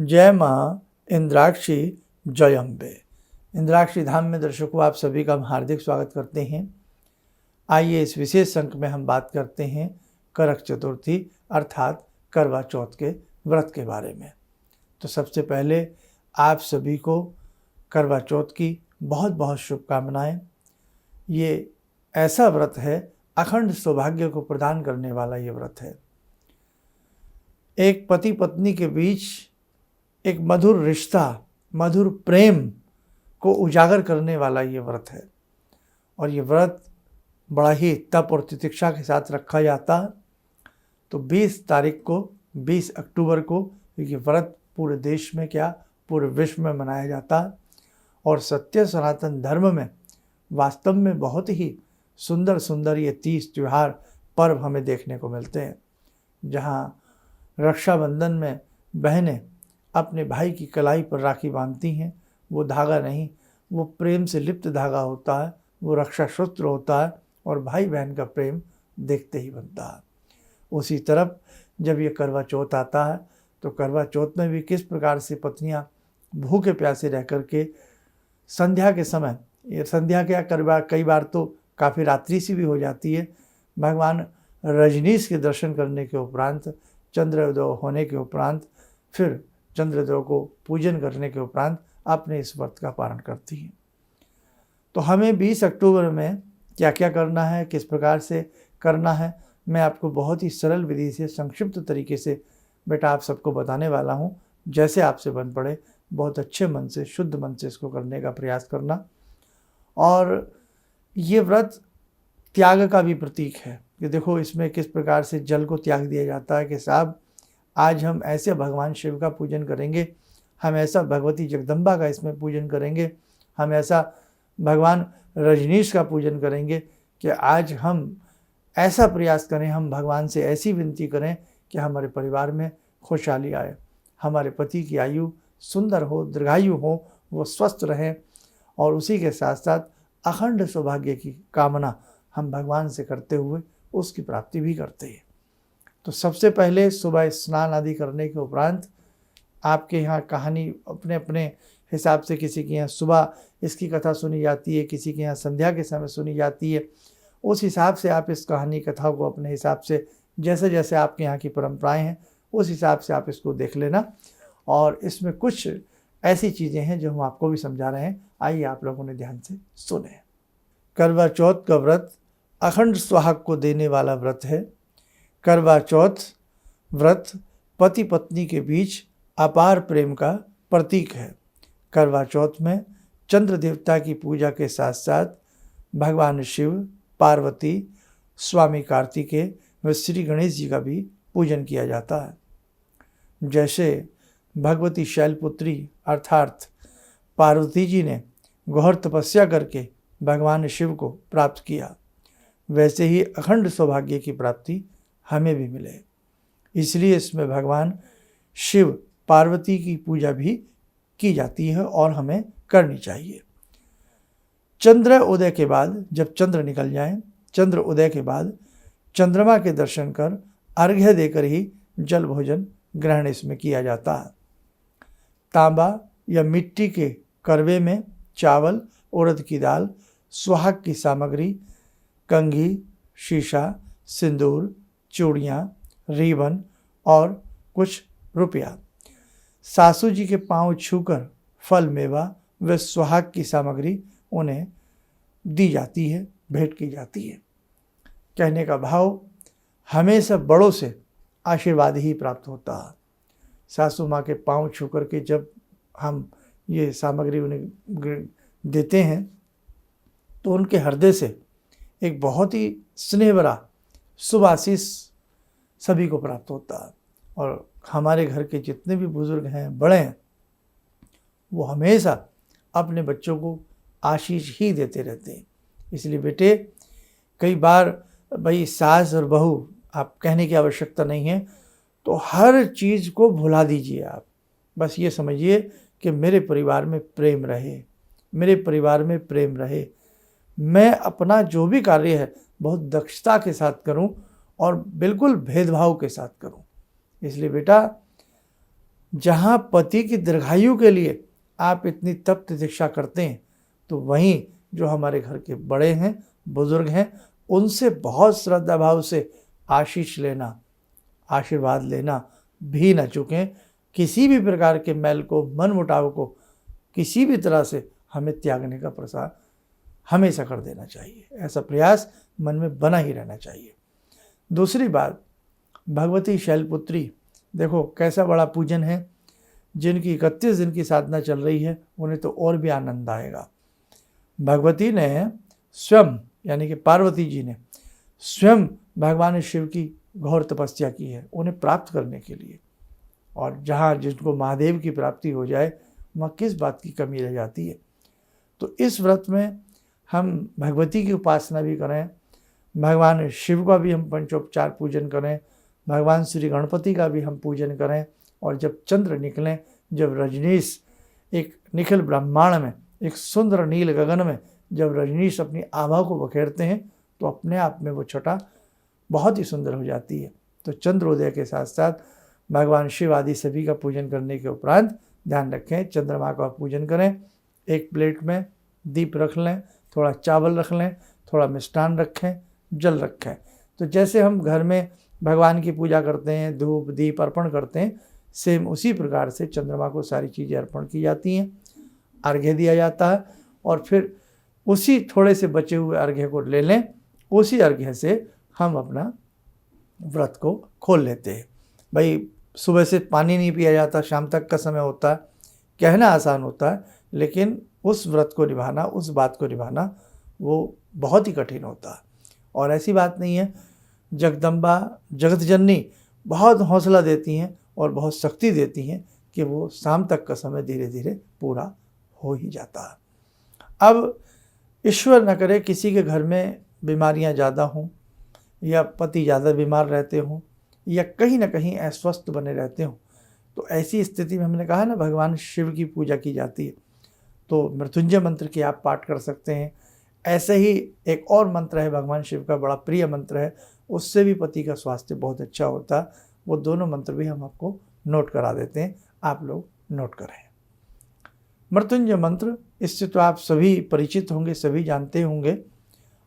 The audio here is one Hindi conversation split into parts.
जय माँ इंद्राक्षी जय अम्बे। इंद्राक्षी धाम में दर्शकों आप सभी का हम हार्दिक स्वागत करते हैं। आइए इस विशेष अंक में हम बात करते हैं करक चतुर्थी अर्थात करवा चौथ के व्रत के बारे में। तो सबसे पहले आप सभी को करवा चौथ की बहुत बहुत शुभकामनाएं। ये ऐसा व्रत है, अखंड सौभाग्य को प्रदान करने वाला ये व्रत है। एक पति पत्नी के बीच एक मधुर रिश्ता, मधुर प्रेम को उजागर करने वाला ये व्रत है। और ये व्रत बड़ा ही तप और तितिक्षा के साथ रखा जाता है। तो 20 तारीख को, 20 अक्टूबर को ये व्रत पूरे देश में क्या पूरे विश्व में मनाया जाता है। और सत्य सनातन धर्म में वास्तव में बहुत ही सुंदर सुंदर ये 30 त्योहार पर्व हमें देखने को मिलते हैं, जहाँ रक्षाबंधन में बहनें अपने भाई की कलाई पर राखी बांधती हैं। वो धागा नहीं, वो प्रेम से लिप्त धागा होता है, वो रक्षा सूत्र होता है और भाई बहन का प्रेम देखते ही बनता है। उसी तरफ जब ये करवा चौथ आता है तो करवा चौथ में भी किस प्रकार से पत्नियां भूखे प्यासे रह कर के संध्या के समय, ये संध्या क्या करवा कई बार तो काफ़ी रात्रि सी भी हो जाती है, भगवान रजनीश के दर्शन करने के उपरांत, चंद्रोदय होने के उपरांत, फिर चंद्रोदय को पूजन करने के उपरांत अपने इस व्रत का पारण करती हैं। तो हमें 20 अक्टूबर में क्या क्या करना है, किस प्रकार से करना है, मैं आपको बहुत ही सरल विधि से संक्षिप्त तरीके से बेटा आप सबको बताने वाला हूँ। जैसे आपसे बन पड़े बहुत अच्छे मन से, शुद्ध मन से इसको करने का प्रयास करना। और ये व्रत त्याग का भी प्रतीक है कि देखो इसमें किस प्रकार से जल को त्याग दिया जाता है कि साहब आज हम ऐसे भगवान शिव का पूजन करेंगे, हम ऐसा भगवती जगदम्बा का इसमें पूजन करेंगे, हम ऐसा भगवान रजनीश का पूजन करेंगे कि आज हम ऐसा प्रयास करें, हम भगवान से ऐसी विनती करें कि हमारे परिवार में खुशहाली आए, हमारे पति की आयु सुंदर हो, दीर्घायु हो, वो स्वस्थ रहें। और उसी के साथ साथ अखंड सौभाग्य की कामना हम भगवान से करते हुए उसकी प्राप्ति भी करते हैं। तो सबसे पहले सुबह स्नान आदि करने के उपरांत आपके यहाँ कहानी अपने अपने हिसाब से, किसी के यहाँ सुबह इसकी कथा सुनी जाती है, किसी के यहाँ संध्या के समय सुनी जाती है। उस हिसाब से आप इस कहानी कथा को अपने हिसाब से, जैसे जैसे आपके यहाँ की परंपराएं हैं उस हिसाब से आप इसको देख लेना। और इसमें कुछ ऐसी चीज़ें हैं जो हम आपको भी समझा रहे हैं, आइए आप लोगों ने ध्यान से सुने। करवा चौथ का व्रत अखंड सुहाग को देने वाला व्रत है। करवा चौथ व्रत पति पत्नी के बीच अपार प्रेम का प्रतीक है। करवा चौथ में चंद्र देवता की पूजा के साथ साथ भगवान शिव, पार्वती, स्वामी कार्तिकेय व श्री गणेश जी का भी पूजन किया जाता है। जैसे भगवती शैलपुत्री अर्थात पार्वती जी ने घोर तपस्या करके भगवान शिव को प्राप्त किया, वैसे ही अखंड सौभाग्य की प्राप्ति हमें भी मिले। इसलिए इसमें भगवान शिव पार्वती की पूजा भी की जाती है और हमें करनी चाहिए। चंद्र उदय के बाद, जब चंद्र निकल जाए, चंद्र उदय के बाद चंद्रमा के दर्शन कर अर्घ्य देकर ही जल भोजन ग्रहण इसमें किया जाता है। तांबा या मिट्टी के करवे में चावल, उड़द की दाल, सुहाग की सामग्री, कंघी, शीशा, सिंदूर, चूड़ियाँ, रिबन और कुछ रुपया, सासू जी के पांव छूकर फल मेवा व सुहाग की सामग्री उन्हें दी जाती है, भेंट की जाती है। कहने का भाव, हमेशा बड़ों से आशीर्वाद ही प्राप्त होता है। सासू माँ के पांव छू कर के जब हम ये सामग्री उन्हें देते हैं तो उनके हृदय से एक बहुत ही स्नेह भरा शुभ आशीष सभी को प्राप्त होता है। और हमारे घर के जितने भी बुजुर्ग हैं, बड़े हैं, वो हमेशा अपने बच्चों को आशीष ही देते रहते हैं। इसलिए बेटे, कई बार भाई सास और बहू, आप कहने की आवश्यकता नहीं है, तो हर चीज़ को भुला दीजिए। आप बस ये समझिए कि मेरे परिवार में प्रेम रहे, मेरे परिवार में प्रेम रहे, मैं अपना जो भी कार्य है बहुत दक्षता के साथ करूं और बिल्कुल भेदभाव के साथ करूं। इसलिए बेटा, जहाँ पति की दीर्घायु के लिए आप इतनी तप प्रतीक्षा करते हैं, तो वहीं जो हमारे घर के बड़े हैं, बुजुर्ग हैं, उनसे बहुत श्रद्धा भाव से आशीष लेना, आशीर्वाद लेना भी न चूकें। किसी भी प्रकार के मैल को, मन मुटाव को किसी भी तरह से हमें त्यागने का प्रसार हमेशा कर देना चाहिए। ऐसा प्रयास मन में बना ही रहना चाहिए। दूसरी बात, भगवती शैलपुत्री, देखो कैसा बड़ा पूजन है। जिनकी 31 दिन की साधना चल रही है उन्हें तो और भी आनंद आएगा। भगवती ने स्वयं, यानी कि पार्वती जी ने स्वयं भगवान शिव की घोर तपस्या की है उन्हें प्राप्त करने के लिए। और जहाँ जिनको महादेव की प्राप्ति हो जाए वहाँ किस बात की कमी रह जाती है। तो इस व्रत में हम भगवती की उपासना भी करें, भगवान शिव का भी हम पंचोपचार पूजन करें, भगवान श्री गणपति का भी हम पूजन करें। और जब चंद्र निकलें, जब रजनीश एक निखिल ब्रह्मांड में, एक सुंदर नील गगन में जब रजनीश अपनी आभा को बखेरते हैं, तो अपने आप में वो छटा बहुत ही सुंदर हो जाती है। तो चंद्रोदय के साथ साथ भगवान शिव आदि सभी का पूजन करने के उपरांत ध्यान रखें, चंद्रमा का पूजन करें। एक प्लेट में दीप रख लें, थोड़ा चावल रख लें, थोड़ा मिष्ठान रखें, जल रखें। तो जैसे हम घर में भगवान की पूजा करते हैं, धूप दीप अर्पण करते हैं, सेम उसी प्रकार से चंद्रमा को सारी चीज़ें अर्पण की जाती हैं, अर्घ्य दिया जाता है। और फिर उसी थोड़े से बचे हुए अर्घ्य को ले लें, उसी अर्घ्य से हम अपना व्रत को खोल लेते हैं। भाई सुबह से पानी नहीं पिया जाता, शाम तक का समय होता है, कहना आसान होता है, लेकिन उस व्रत को निभाना, उस बात को निभाना वो बहुत ही कठिन होता है। और ऐसी बात नहीं है, जगदम्बा जगत जननी बहुत हौसला देती हैं और बहुत शक्ति देती हैं कि वो शाम तक का समय धीरे धीरे पूरा हो ही जाता है। अब ईश्वर न करे किसी के घर में बीमारियां ज़्यादा हों, या पति ज़्यादा बीमार रहते हों, या कहीं ना कहीं अस्वस्थ बने रहते हों, तो ऐसी स्थिति में हमने कहा ना भगवान शिव की पूजा की जाती है, तो मृत्युंजय मंत्र की आप पाठ कर सकते हैं। ऐसे ही एक और मंत्र है भगवान शिव का, बड़ा प्रिय मंत्र है, उससे भी पति का स्वास्थ्य बहुत अच्छा होता है। वो दोनों मंत्र भी हम आपको नोट करा देते हैं, आप लोग नोट करें। मृत्युंजय मंत्र, इससे तो आप सभी परिचित होंगे, सभी जानते होंगे।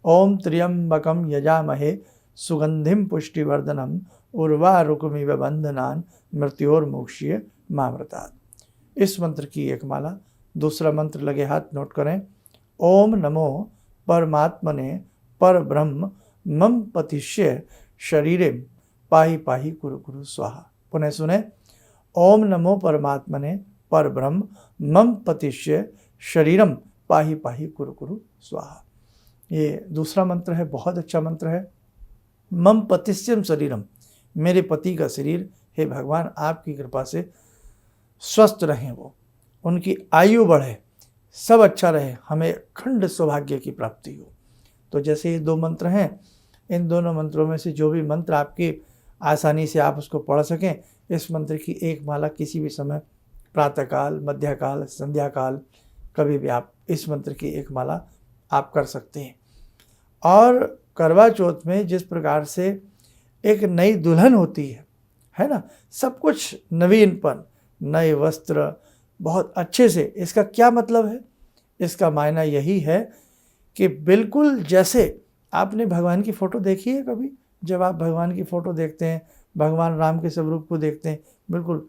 ओम त्र्यंबकम यजामहे सुगंधिम पुष्टिवर्धनम उर्वारुकमिव बंधनान मृत्योर्मोक्ष्य मामृतात्। इस मंत्र की एक माला। दूसरा मंत्र लगे हाथ नोट करें। ओम नमो परमात्मने परब्रह्म मम पतिष्य शरीरे पाहि पाहि कुरु कुरु स्वाहा। पुनः सुने। ओम नमो परमात्मने परब्रह्म मम पतिष्य शरीरम पाहि पाहि कुरु कुरु स्वाहा। ये दूसरा मंत्र है, बहुत अच्छा मंत्र है। मम पतिष्यम शरीरम, मेरे पति का शरीर, हे भगवान आपकी कृपा से स्वस्थ रहें, वो उनकी आयु बढ़े, सब अच्छा रहे, हमें अखंड सौभाग्य की प्राप्ति हो। तो जैसे ये दो मंत्र हैं, इन दोनों मंत्रों में से जो भी मंत्र आपकी आसानी से आप उसको पढ़ सकें, इस मंत्र की एक माला किसी भी समय, प्रातःकाल, मध्यकाल, संध्या काल, कभी भी आप इस मंत्र की एक माला आप कर सकते हैं। और करवा चौथ में जिस प्रकार से एक नई दुल्हन होती है ना, सब कुछ नवीनपन, नए वस्त्र, बहुत अच्छे से, इसका क्या मतलब है? इसका मायना यही है कि बिल्कुल जैसे आपने भगवान की फ़ोटो देखी है कभी, जब आप भगवान की फ़ोटो देखते हैं, भगवान राम के स्वरूप को देखते हैं, बिल्कुल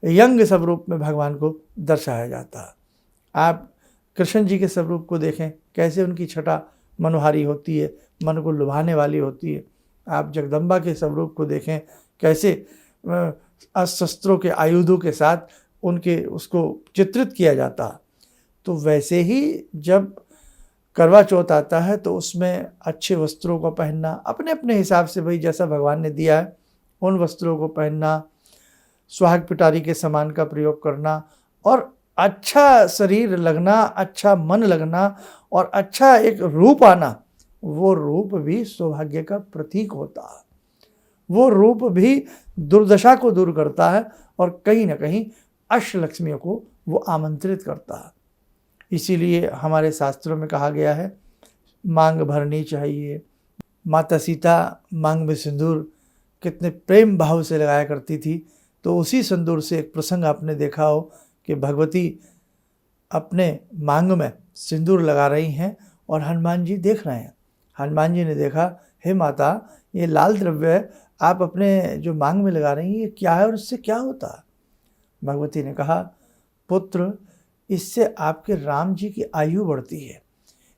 यंग स्वरूप में भगवान को दर्शाया जाता है। आप कृष्ण जी के स्वरूप को देखें, कैसे उनकी छटा मनोहारी होती है, मन को लुभाने वाली होती है। आप जगदम्बा के स्वरूप को देखें, कैसे अस्त्रों के आयुधों के साथ उनके उसको चित्रित किया जाता है। तो वैसे ही जब करवा चौथ आता है तो उसमें अच्छे वस्त्रों को पहनना, अपने अपने हिसाब से, भाई जैसा भगवान ने दिया है उन वस्त्रों को पहनना, सुहाग पिटारी के सामान का प्रयोग करना, और अच्छा शरीर लगना, अच्छा मन लगना, और अच्छा एक रूप आना, वो रूप भी सौभाग्य का प्रतीक होता है। वो रूप भी दुर्दशा को दूर करता है और कहीं ना कहीं अष्टलक्ष्मियों को वो आमंत्रित करता है। इसीलिए हमारे शास्त्रों में कहा गया है, मांग भरनी चाहिए। माता सीता मांग में सिंदूर कितने प्रेम भाव से लगाया करती थी, तो उसी सिंदूर से एक प्रसंग आपने देखा हो कि भगवती अपने मांग में सिंदूर लगा रही हैं और हनुमान जी देख रहे हैं। हनुमान जी ने देखा, हे माता, ये लाल द्रव्य आप अपने जो मांग में लगा रही हैं ये क्या है और इससे क्या होता है? भगवती ने कहा, पुत्र, इससे आपके राम जी की आयु बढ़ती है।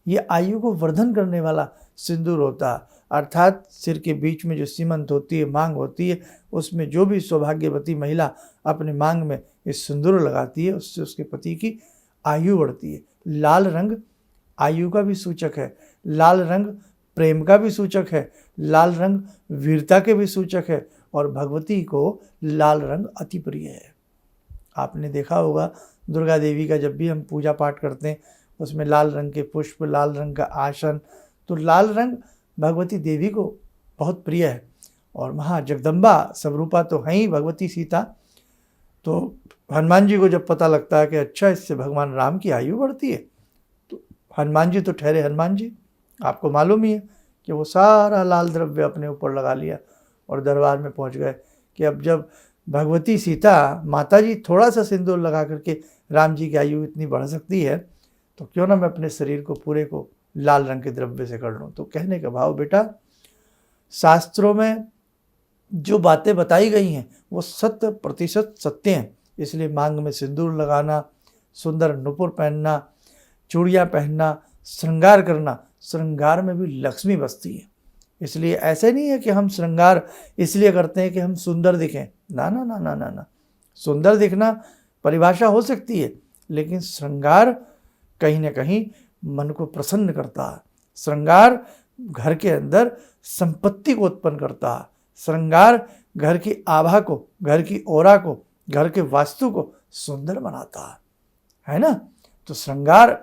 ये आयु को वर्धन करने वाला सिंदूर होता है, अर्थात सिर के बीच में जो सीमंत होती है, मांग होती है, उसमें जो भी सौभाग्यवती महिला अपने मांग में इस सिंदूर लगाती है उससे उसके पति की आयु बढ़ती है। लाल रंग आयु का भी सूचक है, लाल रंग प्रेम का भी सूचक है, लाल रंग वीरता के भी सूचक है और भगवती को लाल रंग अति प्रिय है। आपने देखा होगा दुर्गा देवी का जब भी हम पूजा पाठ करते हैं उसमें लाल रंग के पुष्प, लाल रंग का आसन, तो लाल रंग भगवती देवी को बहुत प्रिय है। और वहाँ जगदम्बा स्वरूपा तो हैं ही भगवती सीता। तो हनुमान जी को जब पता लगता है कि अच्छा इससे भगवान राम की आयु बढ़ती है, तो हनुमान जी तो ठहरे हनुमान जी, आपको मालूम ही है कि वो सारा लाल द्रव्य अपने ऊपर लगा लिया और दरबार में पहुंच गए कि अब जब भगवती सीता माता जी थोड़ा सा सिंदूर लगा करके राम जी की आयु इतनी बढ़ सकती है, तो क्यों ना मैं अपने शरीर को पूरे को लाल रंग के द्रव्य से कर लूँ। तो कहने का भाव, बेटा, शास्त्रों में जो बातें बताई गई हैं वो 100% सत्य हैं। इसलिए मांग में सिंदूर लगाना, सुंदर नुपुर पहनना, चूड़ियाँ पहनना, श्रृंगार करना, श्रृंगार में भी लक्ष्मी बसती है। इसलिए ऐसे नहीं है कि हम श्रृंगार इसलिए करते हैं कि हम सुंदर दिखें। ना ना ना ना ना ना, सुंदर दिखना परिभाषा हो सकती है, लेकिन श्रृंगार कहीं ना कहीं मन को प्रसन्न करता है। श्रृंगार घर के अंदर संपत्ति को उत्पन्न करता है। श्रृंगार घर की आभा को, घर की ओरा को, घर के वास्तु को सुंदर बनाता है ना। तो श्रृंगार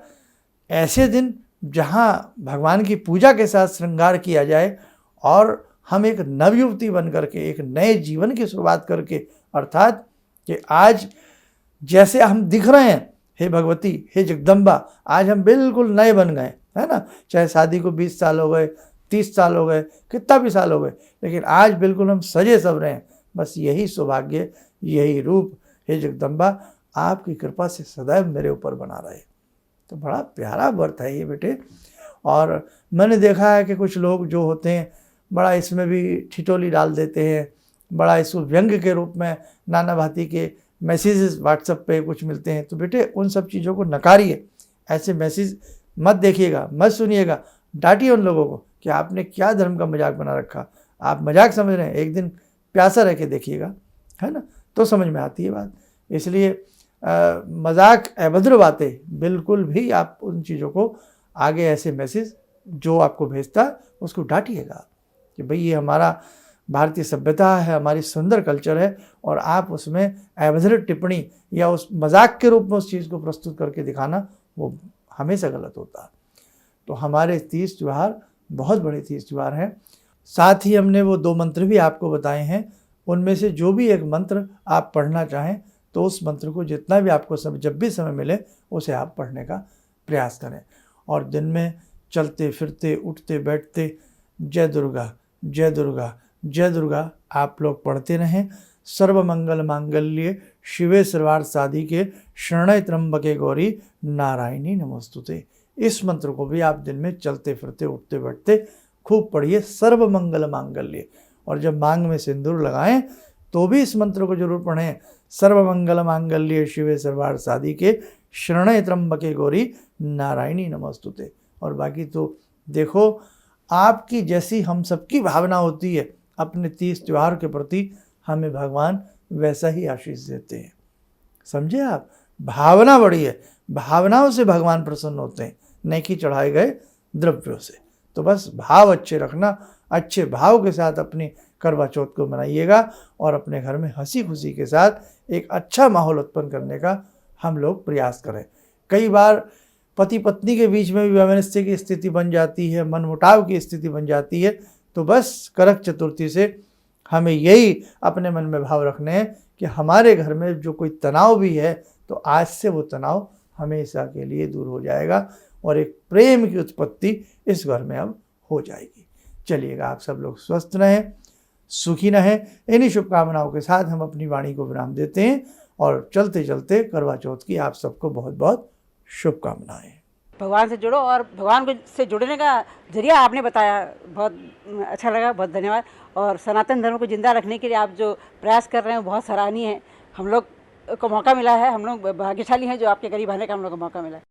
ऐसे दिन जहाँ भगवान की पूजा के साथ श्रृंगार किया जाए और हम एक नवयुवती बन करके एक नए जीवन की शुरुआत करके, अर्थात कि आज जैसे हम दिख रहे हैं, हे भगवती, हे जगदम्बा, आज हम बिल्कुल नए बन गए, है ना। चाहे शादी को 20 साल हो गए, 30 साल हो गए, कितना भी साल हो गए, लेकिन आज बिल्कुल हम सजे सवरे हैं। बस यही सौभाग्य, यही रूप, हे जगदम्बा, आपकी कृपा से सदैव मेरे ऊपर बना रहे। तो बड़ा प्यारा व्रत है ये बेटे। और मैंने देखा है कि कुछ लोग जो होते हैं बड़ा इसमें भी ठिठोली डाल देते हैं, बड़ा इसको व्यंग के रूप में नाना भांति के मैसेजेस व्हाट्सएप पे कुछ मिलते हैं। तो बेटे उन सब चीज़ों को नकारिए, ऐसे मैसेज मत देखिएगा, मत सुनिएगा, डांटिए उन लोगों को कि आपने क्या धर्म का मजाक बना रखा, आप मजाक समझ रहे हैं, एक दिन प्यासा रह के देखिएगा, है ना, तो समझ में आती है बात। इसलिए मजाक, अभद्र बातें बिल्कुल भी आप उन चीज़ों को आगे ऐसे मैसेज जो आपको भेजता है उसको डांटिएगा कि भाई ये हमारा भारतीय सभ्यता है, हमारी सुंदर कल्चर है, और आप उसमें अभद्र टिप्पणी या उस मजाक के रूप में उस चीज़ को प्रस्तुत करके दिखाना वो हमेशा गलत होता है। तो हमारे तीज त्यौहार बहुत बड़े तीज त्यौहार हैं। साथ ही हमने वो 2 मंत्र भी आपको बताए हैं, उनमें से जो भी एक मंत्र आप पढ़ना चाहें तो उस मंत्र को जितना भी आपको जब भी समय मिले उसे आप पढ़ने का प्रयास करें। और दिन में चलते फिरते, उठते बैठते जय दुर्गा, जय दुर्गा, जय दुर्गा आप लोग पढ़ते रहें। सर्वमंगल मांगल्ये शिवे सर्वार्थ साधिके शरण्ये त्र्यंबके गौरी नारायणी नमोस्तुते। इस मंत्र को भी आप दिन में चलते फिरते, उठते बैठते खूब पढ़िए, सर्वमंगल मांगल्ये। और जब मांग में सिंदूर लगाएं तो भी इस मंत्र को जरूर पढ़ें, सर्वमंगल मांगल्ये शिवे सर्वार्थ साधिके शरण्ये त्र्यंबके गौरी नारायणी नमोस्तुते। और बाकी तो देखो, आपकी जैसी हम सबकी भावना होती है अपने तीज त्यौहार के प्रति, हमें भगवान वैसा ही आशीष देते हैं। समझे आप, भावना बड़ी है, भावनाओं से भगवान प्रसन्न होते हैं, नहीं कि चढ़ाए गए द्रव्यों से। तो बस भाव अच्छे रखना, अच्छे भाव के साथ अपनी करवा चौथ को मनाइएगा और अपने घर में हंसी खुशी के साथ एक अच्छा माहौल उत्पन्न करने का हम लोग प्रयास करें। कई बार पति पत्नी के बीच में भी वैमनस्य की स्थिति बन जाती है, मनमुटाव की स्थिति बन जाती है। तो बस करक चतुर्थी से हमें यही अपने मन में भाव रखने हैं कि हमारे घर में जो कोई तनाव भी है तो आज से वो तनाव हमेशा के लिए दूर हो जाएगा और एक प्रेम की उत्पत्ति इस घर में अब हो जाएगी। चलिएगा, आप सब लोग स्वस्थ रहें, सुखी रहें। इन्हीं शुभकामनाओं के साथ हम अपनी वाणी को विराम देते हैं और चलते चलते करवा चौथ की आप सबको बहुत बहुत शुभकामनाएं। भगवान से जुड़ो और भगवान से जुड़ने का जरिया आपने बताया, बहुत अच्छा लगा, बहुत धन्यवाद। और सनातन धर्म को जिंदा रखने के लिए आप जो प्रयास कर रहे हैं वो बहुत सराहनीय है। हम लोग को मौका मिला है, हम लोग भाग्यशाली हैं जो आपके करीब आने का हम लोग को मौका मिला है।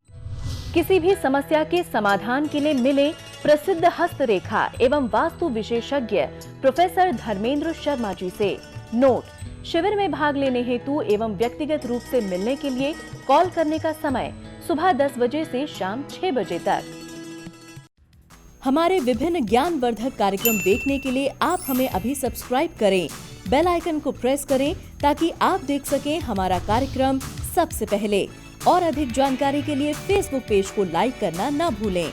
किसी भी समस्या के समाधान के लिए मिले प्रसिद्ध हस्तरेखा एवं वास्तु विशेषज्ञ प्रोफेसर धर्मेंद्र शर्मा जी से। नोट: शिविर में भाग लेने हेतु एवं व्यक्तिगत रूप से मिलने के लिए कॉल करने का समय सुबह 10 बजे से शाम 6 बजे तक। हमारे विभिन्न ज्ञानवर्धक कार्यक्रम देखने के लिए आप हमें अभी सब्सक्राइब करें, बेल आइकन को प्रेस करें ताकि आप देख सकें हमारा कार्यक्रम सबसे पहले। और अधिक जानकारी के लिए फेसबुक पेज को लाइक करना न भूलें।